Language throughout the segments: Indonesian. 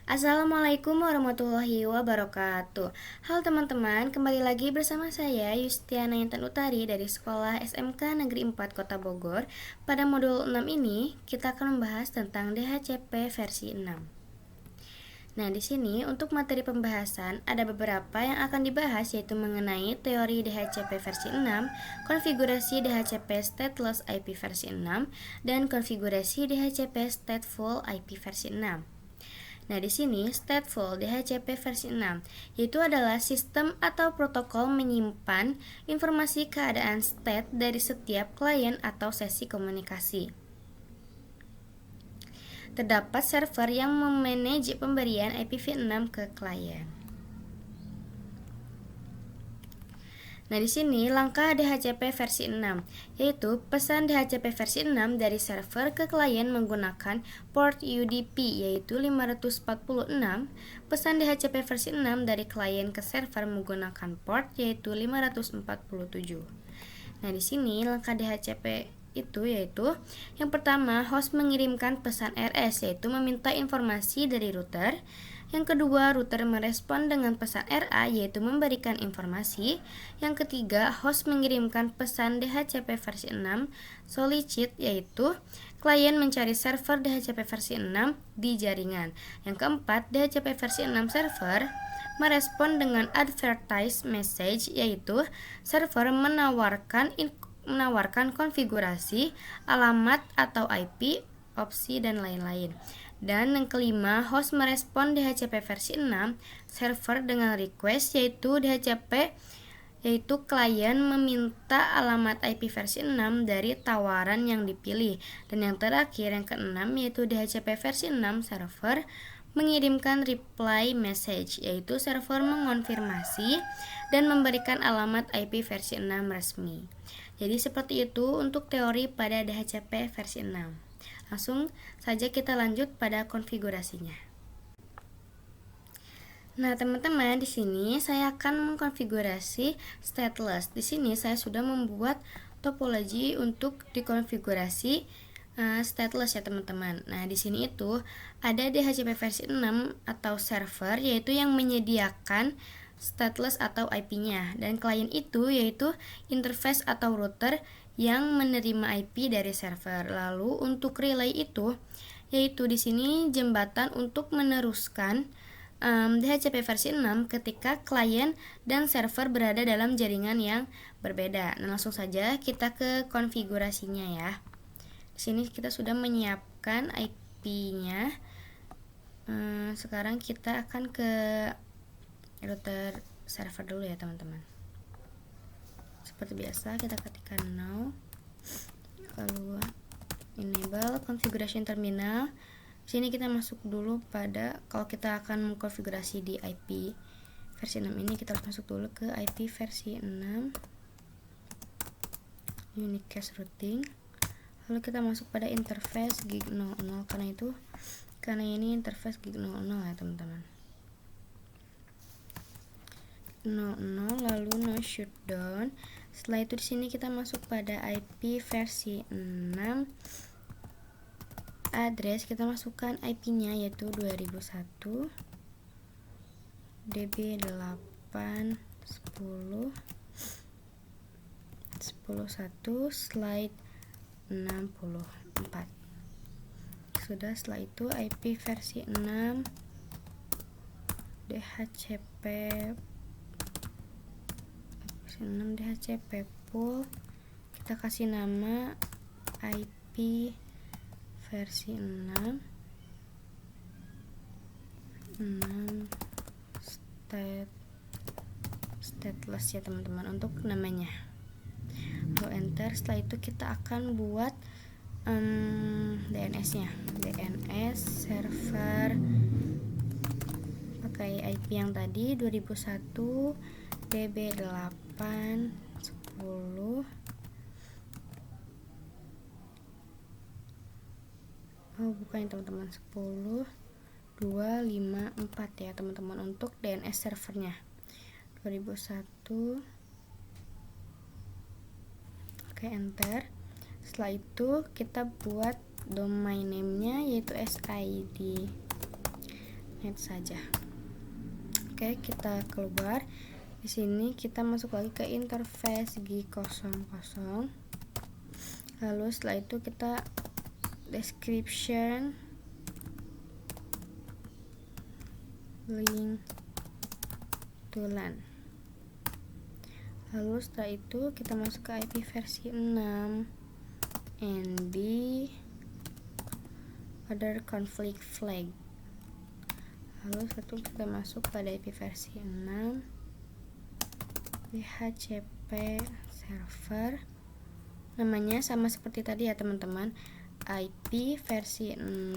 Assalamualaikum warahmatullahi wabarakatuh. Halo teman-teman, kembali lagi bersama saya Yustiana Intan Utari dari Sekolah SMK Negeri 4 Kota Bogor. Pada modul 6 ini, kita akan membahas tentang DHCP versi 6. Nah, di sini untuk materi pembahasan ada beberapa yang akan dibahas, yaitu mengenai teori DHCP versi 6, konfigurasi DHCP stateless IP versi 6, dan konfigurasi DHCP stateful IP versi 6. Nah, di sini stateful DHCP versi 6 yaitu adalah sistem atau protokol menyimpan informasi keadaan state dari setiap klien atau sesi komunikasi. Terdapat server yang memanage pemberian IPv6 ke klien. Nah, di sini langkah DHCP versi 6, yaitu pesan DHCP versi 6 dari server ke klien menggunakan port UDP yaitu 546, pesan DHCP versi 6 dari klien ke server menggunakan port yaitu 547. Nah, di sini langkah DHCP itu yaitu yang pertama, host mengirimkan pesan RS yaitu meminta informasi dari router. Yang kedua, router merespon dengan pesan RA yaitu memberikan informasi. Yang ketiga, host mengirimkan pesan DHCP versi 6 solicit yaitu klien mencari server DHCP versi 6 di jaringan. Yang keempat, DHCP versi 6 server merespon dengan advertise message yaitu server menawarkan konfigurasi, alamat atau IP, opsi, dan lain-lain. Dan yang kelima, host merespon DHCP versi 6 server dengan request yaitu DHCP yaitu klien meminta alamat IP versi 6 dari tawaran yang dipilih. Dan yang terakhir, yang keenam, yaitu DHCP versi 6 server mengirimkan reply message yaitu server mengonfirmasi dan memberikan alamat IP versi 6 resmi. Jadi seperti itu untuk teori pada DHCP versi 6. Langsung saja kita lanjut pada konfigurasinya. Nah, teman-teman, di sini saya akan mengkonfigurasi stateless. Di sini saya sudah membuat topologi untuk dikonfigurasi stateless ya, teman-teman. Nah, di sini itu ada DHCP versi 6 atau server yaitu yang menyediakan stateless atau IP-nya, dan klien itu yaitu interface atau router yang menerima IP dari server. Lalu untuk relay itu yaitu di sini jembatan untuk meneruskan DHCP versi 6 ketika klien dan server berada dalam jaringan yang berbeda. Nah, langsung saja kita ke konfigurasinya ya. Di sini kita sudah menyiapkan IP-nya. Sekarang kita akan ke router server dulu ya, teman-teman. Seperti biasa kita ketikkan now, lalu enable configuration terminal. Di sini kita masuk dulu pada, kalau kita akan mengkonfigurasi di IP versi 6 ini, kita harus masuk dulu ke IP versi 6 unicast routing. Lalu kita masuk pada interface gig 00 karena ini interface gig 00 ya, teman-teman. 00 lalu no shutdown. Setelah itu di sini kita masuk pada IP versi 6. Address kita masukkan IP-nya yaitu 2001 DB8 10 101 slide 64. Sudah. Setelah itu IP versi 6 DHCP versi 6 DHCP pool, kita kasih nama IP versi 6 stateless ya, teman-teman, untuk namanya. Lalu enter. Setelah itu kita akan buat DNS-nya. DNS server pakai IP yang tadi 2001 DB8 10 bukan ya, teman-teman, 10 254 ya, teman-teman, untuk DNS servernya 2001. Oke, enter. Setelah itu kita buat domain name-nya yaitu SID net saja. Oke, kita keluar. Di sini kita masuk lagi ke interface G00. Lalu setelah itu kita description link to LAN. Lalu setelah itu kita masuk ke IP versi 6 NB other conflict flag. Lalu setelah itu kita masuk pada IP versi 6 DHCP server. Namanya sama seperti tadi ya teman-teman, IP versi 6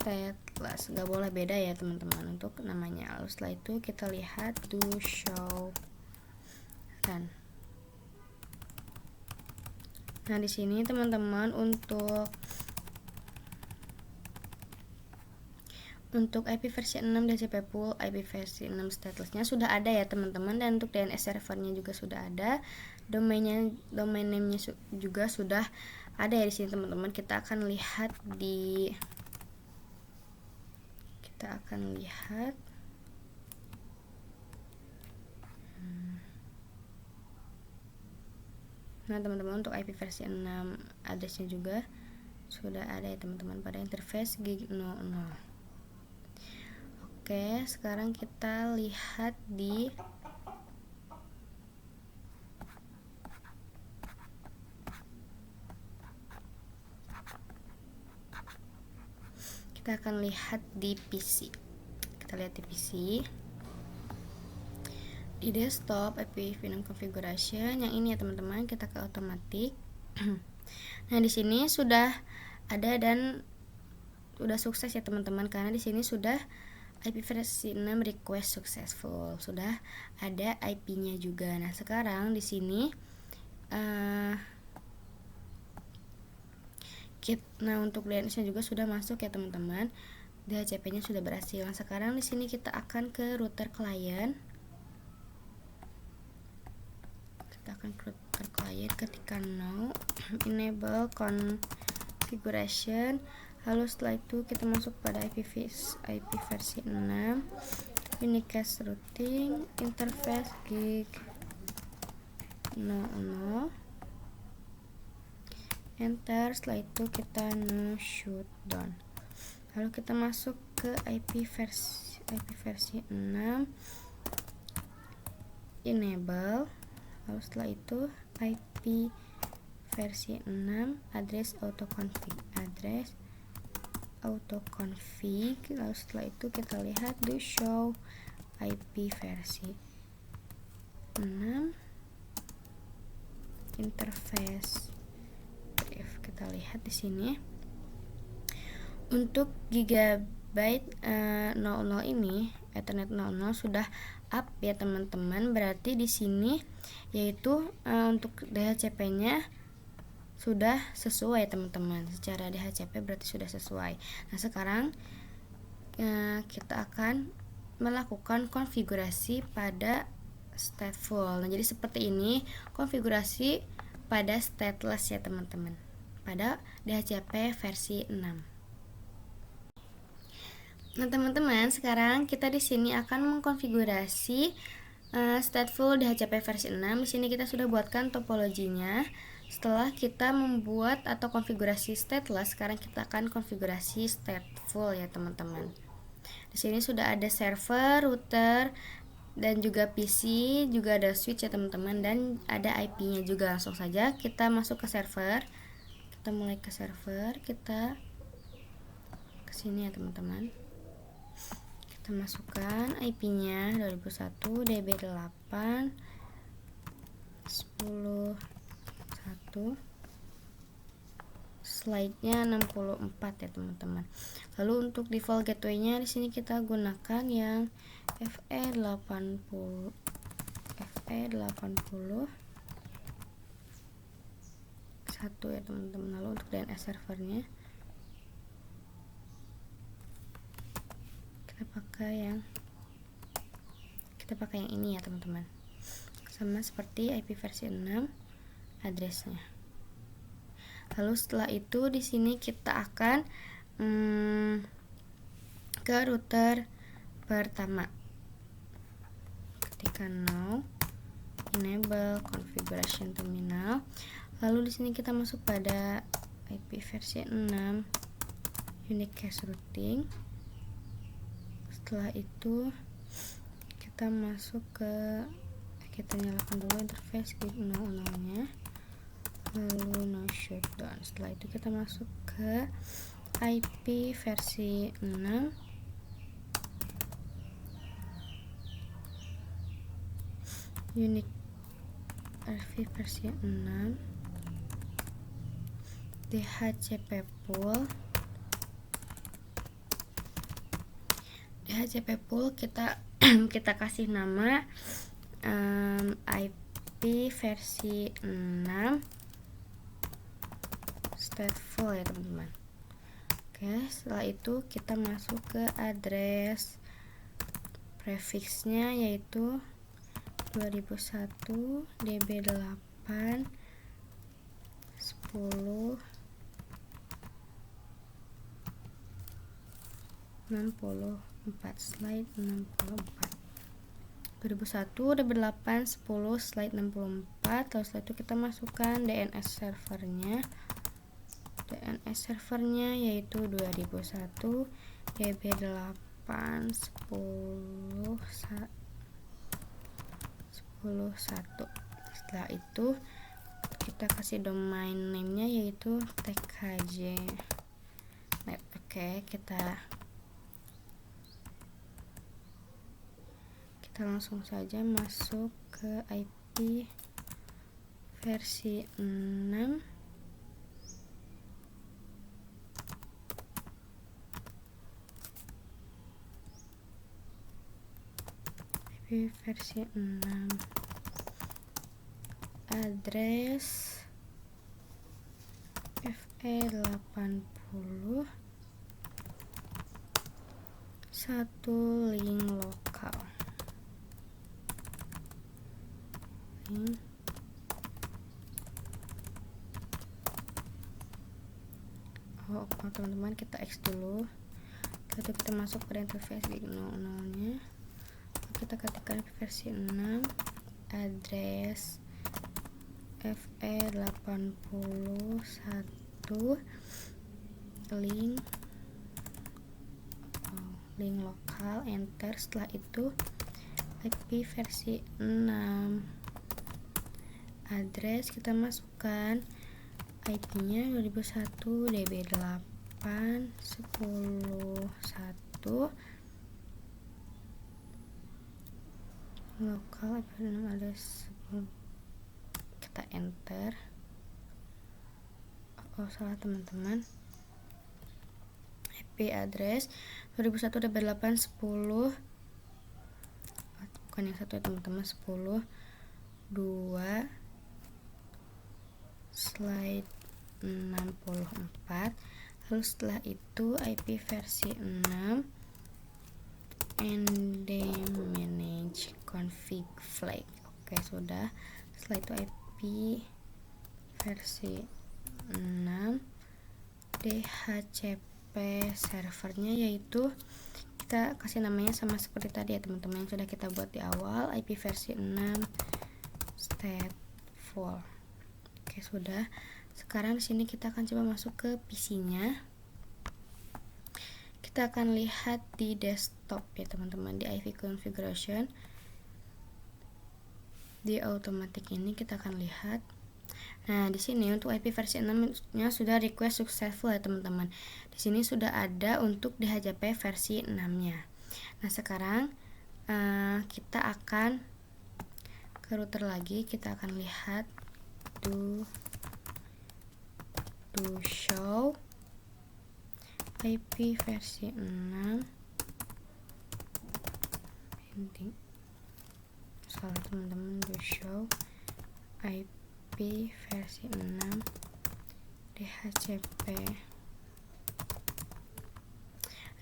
stateless, gak boleh beda ya teman-teman untuk namanya. Lalu setelah itu kita lihat do show run. Nah di sini teman-teman untuk IP versi 6 DHCP pool, IP versi 6 statelessnya sudah ada ya teman-teman, dan untuk DNS servernya juga sudah ada, domain name-nya juga sudah ada ya di sini teman-teman. Kita akan lihat nah teman-teman, untuk IP versi 6 addressnya juga sudah ada ya teman-teman pada interface G00. Oke, sekarang kita lihat kita akan lihat di PC. Kita lihat di PC. Di desktop IP v6 configuration yang ini ya teman-teman, kita ke automatic. Nah, di sini sudah ada dan sudah sukses ya teman-teman, karena di sini sudah IP versi 6 request successful, sudah ada IP-nya juga. Nah, sekarang di sini untuk DNS-nya juga sudah masuk ya teman-teman. DHCP-nya sudah berhasil. Nah, sekarang di sini kita akan ke router client. Kita akan ke router client, ketika no enable configuration. Lalu setelah itu kita masuk pada IP versi 6 unicast routing interface G00, enter. Setelah itu kita no shutdown. Lalu kita masuk ke IP versi 6 enable. Lalu setelah itu IP versi 6 address autoconfig. Lalu setelah itu kita lihat do show IP versi 6 interface. Kita lihat di sini untuk gigabyte 00 ini, Ethernet 00 sudah up ya teman-teman. Berarti di sini yaitu untuk DHCP-nya sudah sesuai teman-teman. Secara DHCP berarti sudah sesuai. Nah, sekarang kita akan melakukan konfigurasi pada stateful. Nah, jadi seperti ini konfigurasi pada stateless ya teman-teman, pada DHCP versi 6. Nah teman-teman, sekarang kita di sini akan mengkonfigurasi stateful DHCP versi 6. Di sini kita sudah buatkan topologinya. Setelah kita membuat atau konfigurasi stateless, sekarang kita akan konfigurasi stateful ya teman-teman. Di sini sudah ada server, router, dan juga PC, juga ada switch ya teman-teman, dan ada IP-nya juga. Langsung saja kita masuk ke server. Kita mulai ke server, kita ke sini ya teman-teman. Kita masukkan IP-nya 2001 DB8 10 1, slide-nya 64 ya teman-teman. Lalu untuk default gateway-nya di sini kita gunakan yang FE80 1 ya teman-teman. Lalu untuk DNS servernya kita pakai yang ini ya teman-teman, sama seperti IP versi 6 addressnya. Lalu setelah itu di sini kita akan ke router pertama. Ketika no, enable configuration terminal. Lalu di sini kita masuk pada IP versi 6 unique cache routing. Setelah itu kita masuk kita nyalakan dulu interface gig 00-nya, lalu no shutdown. Setelah itu kita masuk ke IP versi 6 unique RV versi 6 DHCP pool. DHCP pool kita kasih nama IP versi 6 stateful ya teman-teman. Oke, setelah itu kita masuk ke address prefixnya, yaitu 2001 db8 10 64 slide 64 2001 db8 10 slide 64. Lalu setelah itu kita masukkan DNS servernya yaitu 2001 db8 10 1. Setelah itu kita kasih domain name-nya yaitu tkj.net. Oke, kita langsung saja masuk ke IP versi 6 versi 6 address FE80 satu link lokal. Teman-teman, kita X dulu. Lalu kita masuk ke interface gig 00-nya. Kita ketikkan versi 6 address FE80 1 link lokal, enter. Setelah itu IP versi 6 address kita masukkan IP-nya 2001 db8 10 1 lokal address, kita enter. Salah teman-teman, IP address 2001 db8 10 bukan yang satu ya teman-teman, 10 2 slide 64. Lalu setelah itu IP versi 6 and manage config flag. Oke, sudah. Setelah itu IP versi 6 DHCP servernya, yaitu kita kasih namanya sama seperti tadi ya teman-teman yang sudah kita buat di awal, IP versi 6 stateful. Oke, sudah. Sekarang di sini kita akan coba masuk ke PC-nya. Kita akan lihat di desktop ya teman-teman, di IV configuration. Di automatic ini kita akan lihat. Nah, di sini untuk IP versi 6-nya sudah request successful ya teman-teman. Di sini sudah ada untuk DHCP versi 6-nya. Nah, sekarang kita akan ke router lagi. Kita akan lihat do show IP versi 6. Penting. Salah teman-teman, do show IP versi 6 DHCP.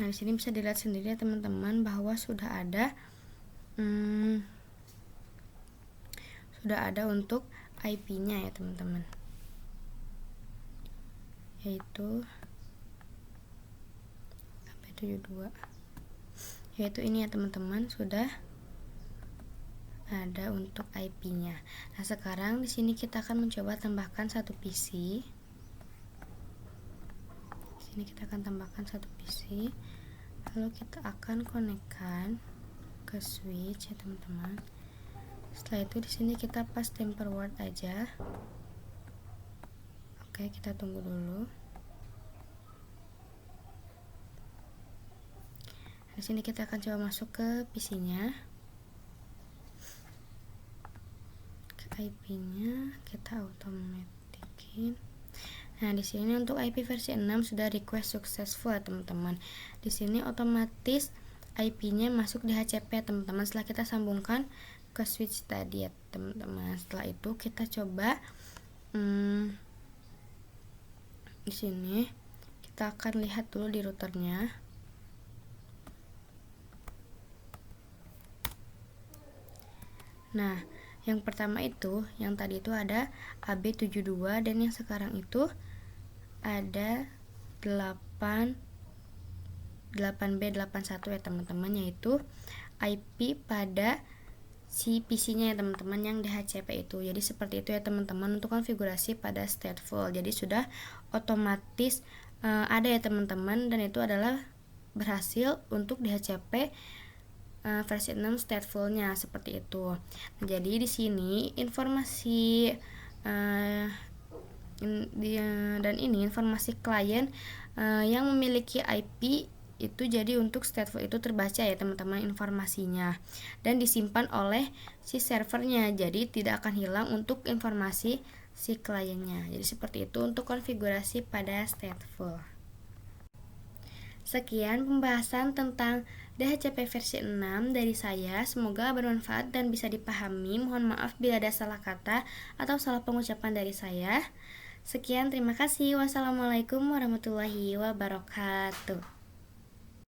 Nah, di sini bisa dilihat sendiri ya teman-teman bahwa sudah ada untuk IP-nya ya teman-teman, yaitu 72. yaitu ini ya teman-teman, sudah ada untuk IP-nya. Nah, sekarang di sini kita akan mencoba tambahkan satu PC. Di sini kita akan tambahkan satu PC. Lalu kita akan konekkan ke switch ya teman-teman. Setelah itu di sini kita pas temper word aja. Oke, kita tunggu dulu. Di sini kita akan coba masuk ke PC-nya. IP-nya kita automatikin. Nah, di sini untuk IP versi 6 sudah request successful ya teman-teman. Di sini otomatis IP-nya masuk di HCP teman-teman setelah kita sambungkan ke switch tadi ya teman-teman. Setelah itu kita coba di sini kita akan lihat dulu di routernya. Nah, yang pertama itu, yang tadi itu ada AB72 dan yang sekarang itu ada 8B81 ya teman-teman, yaitu IP pada si PC-nya ya teman-teman yang DHCP itu. Jadi seperti itu ya teman-teman untuk konfigurasi pada stateful. Jadi sudah otomatis ada ya teman-teman, dan itu adalah berhasil untuk DHCP versi 6 stateful-nya seperti itu. Nah, jadi di sini informasi dan ini informasi klien yang memiliki IP itu, jadi untuk stateful itu terbaca ya teman-teman informasinya dan disimpan oleh si servernya, jadi tidak akan hilang untuk informasi si kliennya. Jadi seperti itu untuk konfigurasi pada stateful. Sekian pembahasan tentang DHCP versi 6 dari saya. Semoga bermanfaat dan bisa dipahami. Mohon maaf bila ada salah kata atau salah pengucapan dari saya. Sekian, terima kasih. Wassalamualaikum warahmatullahi wabarakatuh.